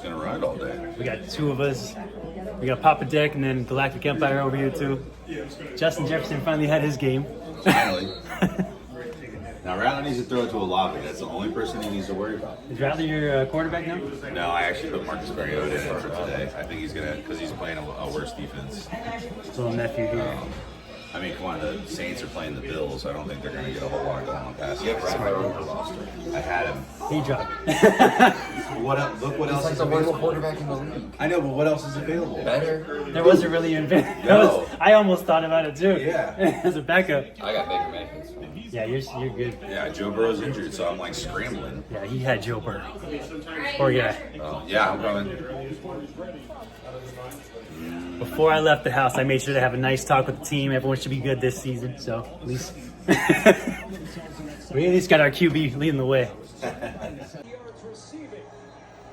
gonna run it all day. We got two of us. We got Papa Deck and then Galactic Empire over here too. Justin Jefferson finally had his game. Finally. Now Rattler needs to throw it to a lobby. That's the only person he needs to worry about. Is Rattler your quarterback now? No, I actually put Marcus Mariota in for today. I think he's gonna, because he's playing a worse defense. Little nephew here. I mean, come on, the Saints are playing the Bills. I don't think they're going to get a whole lot going on past. You have Rattler on your roster. I had him. He dropped. What else? Look what else He's is like the worst available. quarterback in the league. I know, but what else is available? Better. There wasn't really a No. I almost thought about it too. Yeah. As a backup. I got Baker Mayfield. Yeah, you're good. Yeah, Joe Burrow's injured, so I'm like scrambling. Yeah, he had Joe Burrow. Poor guy. Yeah, I'm coming. Before I left the house, I made sure to have a nice talk with the team. Everyone should be good this season, so at least we at least got our QB leading the way. Yards receiving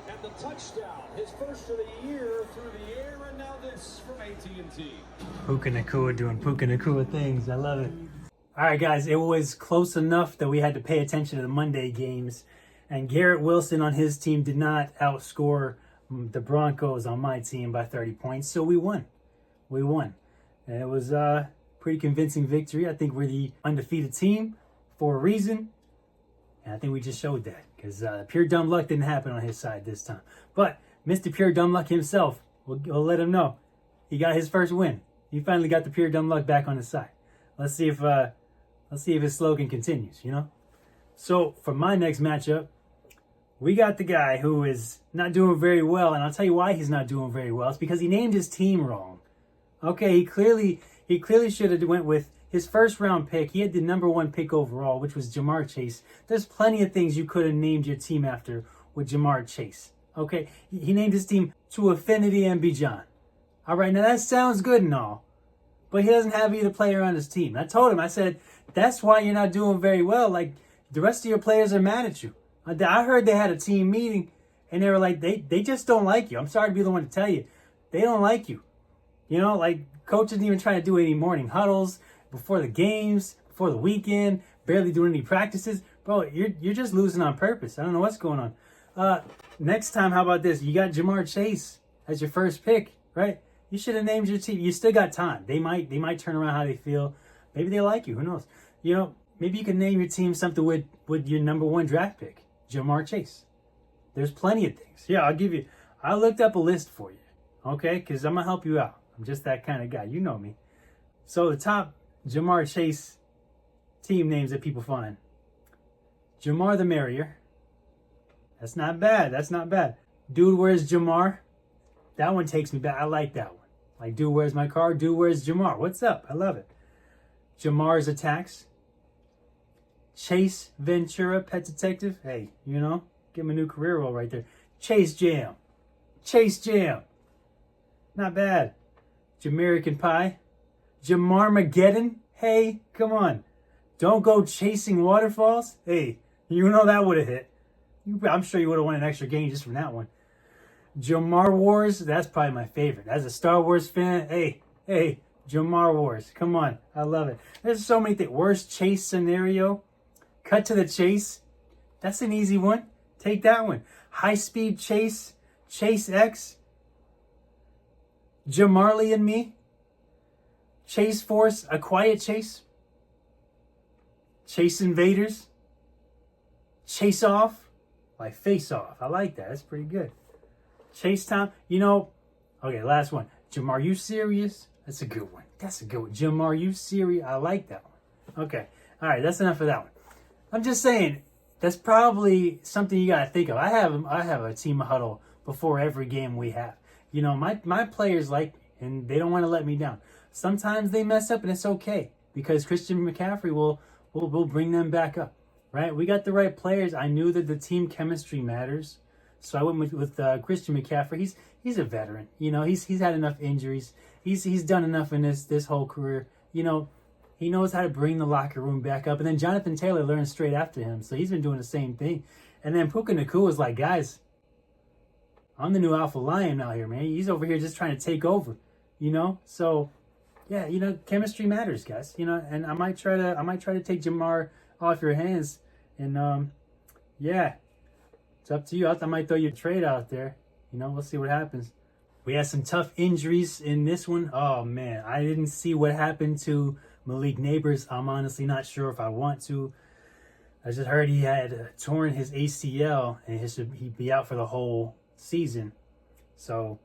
and the touchdown, his first of the year through the air, and now this from AT&T. Puka Nacua doing Puka Nacua things. I love it. All right, guys, it was close enough that we had to pay attention to the Monday games, and Garrett Wilson on his team did not outscore the Broncos on my team by 30 points, so we won. We won. And it was a pretty convincing victory. I think we're the undefeated team for a reason, and I think we just showed that because pure dumb luck didn't happen on his side this time. But Mr. Pure Dumb Luck himself, we'll let him know. He got his first win. He finally got the pure dumb luck back on his side. Let's see if his slogan continues, you know? So for my next matchup, we got the guy who is not doing very well, and I'll tell you why he's not doing very well. It's because he named his team wrong. Okay, he clearly should have went with his first round pick. He had the number 1 pick overall, which was Jamar Chase. There's plenty of things you could have named your team after with Jamar Chase. Okay, he named his team To Affinity and Bijan. All right, now that sounds good and all, but he doesn't have either player on his team. I told him, I said, that's why you're not doing very well. Like, the rest of your players are mad at you. I heard they had a team meeting, and they were like, they just don't like you. I'm sorry to be the one to tell you. They don't like you. You know, like, coach isn't even trying to do any morning huddles before the games, before the weekend, barely doing any practices. Bro, you're just losing on purpose. I don't know what's going on. Next time, how about this? You got Jamar Chase as your first pick, right? You should have named your team. You still got time. They might turn around how they feel. Maybe they like you. Who knows? You know, maybe you can name your team something with your number 1 draft pick, Jamar Chase. There's plenty of things. Yeah, I looked up a list for you, okay? Because I'm going to help you out. I'm just that kind of guy. You know me. So the top Jamar Chase team names that people find. Jamar the Merrier. That's not bad. That's not bad. Dude, where's Jamar? That one takes me back. I like that one. Like, dude, where's my car? Dude, where's Jamar? What's up? I love it. Jamar's Attacks. Chase Ventura, Pet Detective. Hey, you know, give him a new career role right there. Chase Jam. Chase Jam. Not bad. Jamaican Pie. Jamarmageddon. Hey, come on. Don't go chasing waterfalls. Hey, you know that would have hit. I'm sure you would have won an extra game just from that one. Jamar Wars. That's probably my favorite. As a Star Wars fan, hey, Jamar Wars. Come on. I love it. There's so many things. Worst chase scenario. Cut to the chase. That's an easy one. Take that one. High speed chase. Chase X. Jamarley and me. Chase Force. A quiet chase. Chase Invaders. Chase Off. Like Face Off. I like that. That's pretty good. Chase Time. You know. Okay, last one. Jamar, you serious? That's a good one. That's a good one. Jamar, you serious? I like that one. Okay. All right. That's enough of that one. I'm just saying, that's probably something you got to think of. I have a team huddle before every game we have. You know, my players like me, and they don't want to let me down. Sometimes they mess up, and it's okay, because Christian McCaffrey will bring them back up, right? We got the right players. I knew that the team chemistry matters, so I went with Christian McCaffrey. He's a veteran. You know, he's had enough injuries. He's done enough in this whole career. You know, he knows how to bring the locker room back up. And then Jonathan Taylor learned straight after him, so he's been doing the same thing. And then Puka Nacua was like, guys, I'm the new alpha lion out here, man. He's over here just trying to take over, you know? So, yeah, you know, chemistry matters, guys. You know, and I might try to take Jamar off your hands. And, yeah, it's up to you. I might throw you a trade out there. we'll see what happens. We had some tough injuries in this one. Oh, man. I didn't see what happened to Malik Neighbors. I'm honestly not sure if I want to. I just heard he had torn his ACL and he'd be out for the whole season. So,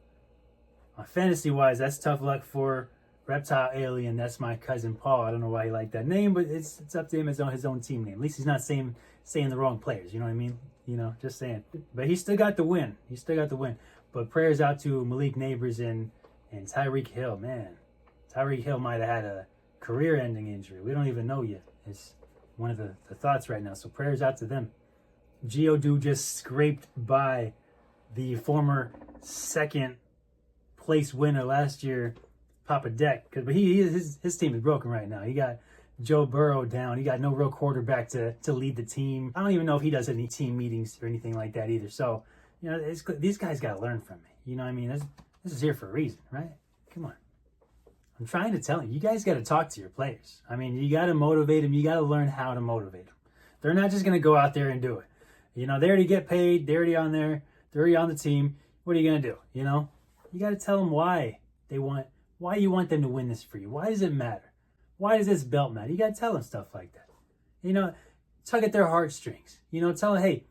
fantasy-wise, that's tough luck for Reptile Alien. That's my cousin Paul. I don't know why he liked that name, but it's up to him as his own team name. At least he's not saying the wrong players. You know what I mean? Just saying. But he still got the win. But prayers out to Malik Neighbors and Tyreek Hill. Man, Tyreek Hill might have had a career-ending injury. We don't even know yet. It's one of the thoughts right now. So prayers out to them. Geodude just scraped by the former second place winner last year, Papa Deck. But his team is broken right now. He got Joe Burrow down. He got no real quarterback to lead the team. I don't even know if he does any team meetings or anything like that either. So, these guys got to learn from me. You know what I mean? This is here for a reason, right? Come on. I'm trying to tell you guys got to talk to your players. I mean, you got to motivate them. You got to learn how to motivate them. They're not just going to go out there and do it. They already get paid. They're already on there. They're already on the team. What are you going to do? You got to tell them why you want them to win this for you. Why does it matter? Why does this belt matter? You got to tell them stuff like that. Tug at their heartstrings. Tell them, hey,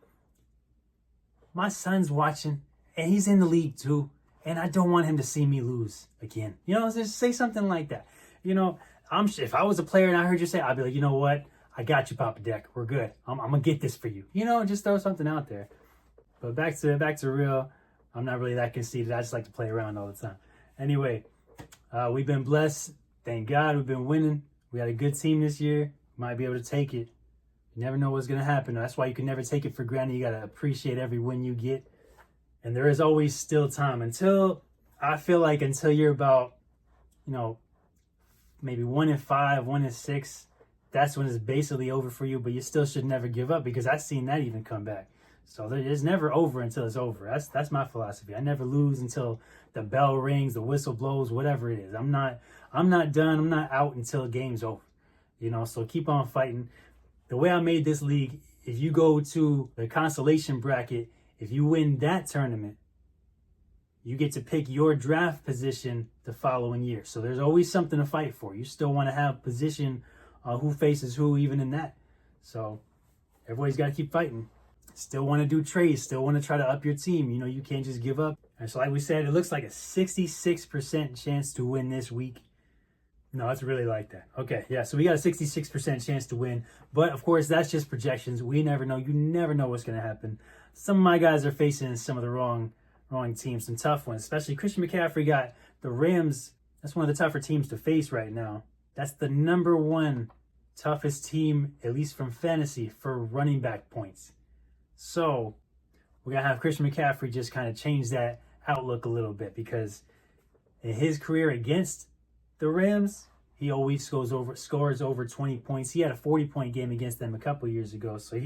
my son's watching and he's in the league too. And I don't want him to see me lose again. Just say something like that. If I was a player and I heard you say, I'd be like, you know what? I got you, Papa Deck. We're good. I'm gonna get this for you. Just throw something out there. But back to real. I'm not really that conceited. I just like to play around all the time. Anyway, we've been blessed. Thank God we've been winning. We had a good team this year. Might be able to take it. You never know what's gonna happen. That's why you can never take it for granted. You gotta appreciate every win you get. And there is always still time until you're about, maybe 1-5, 1-6. That's when it's basically over for you. But you still should never give up because I've seen that even come back. So it's never over until it's over. That's my philosophy. I never lose until the bell rings, the whistle blows, whatever it is. I'm not done. I'm not out until the game's over. So keep on fighting. The way I made this league, if you go to the consolation bracket, if you win that tournament, you get to pick your draft position the following year. So there's always something to fight for. You still want to have position who faces who even in that. So everybody's got to keep fighting. Still want to do trades. Still want to try to up your team. You can't just give up. And so like we said, it looks like a 66% chance to win this week. No, it's really like that. Okay, yeah, so we got a 66% chance to win. But, of course, that's just projections. We never know. You never know what's going to happen. Some of my guys are facing some of the wrong teams, some tough ones. Especially Christian McCaffrey got the Rams. That's one of the tougher teams to face right now. That's the number one toughest team, at least from fantasy, for running back points. So we're going to have Christian McCaffrey just kind of change that outlook a little bit because in his career against the Rams, he always scores over 20 points. He had a 40-point game against them a couple years ago, so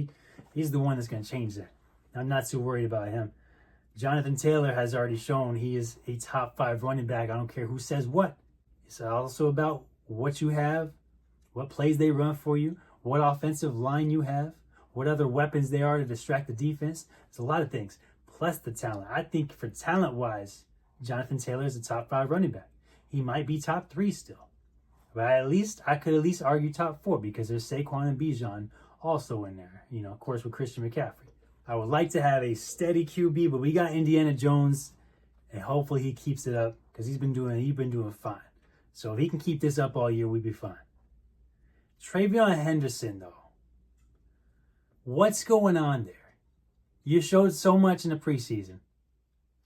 he's the one that's going to change that. I'm not too worried about him. Jonathan Taylor has already shown he is a top 5 running back. I don't care who says what. It's also about what you have, what plays they run for you, what offensive line you have, what other weapons they are to distract the defense. It's a lot of things, plus the talent. I think for talent-wise, Jonathan Taylor is a top 5 running back. He might be top 3 still. But I could at least argue top 4 because there's Saquon and Bijan also in there. Of course, with Christian McCaffrey. I would like to have a steady QB, but we got Indiana Jones, and hopefully he keeps it up because he's been doing fine. So if he can keep this up all year, we'd be fine. Travion Henderson, though. What's going on there? You showed so much in the preseason.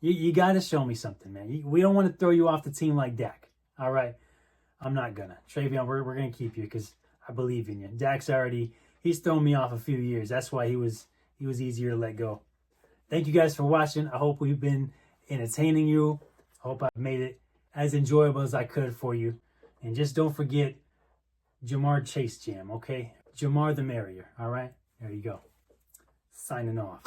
You got to show me something, man. We don't want to throw you off the team like Dak. All right? I'm not going to. Travion, we're going to keep you because I believe in you. Dak's he's thrown me off a few years. That's why he was easier to let go. Thank you guys for watching. I hope we've been entertaining you. I hope I've made it as enjoyable as I could for you. And just don't forget Jamar Chase Jam, okay? Jamar the merrier, all right? There you go. Signing off.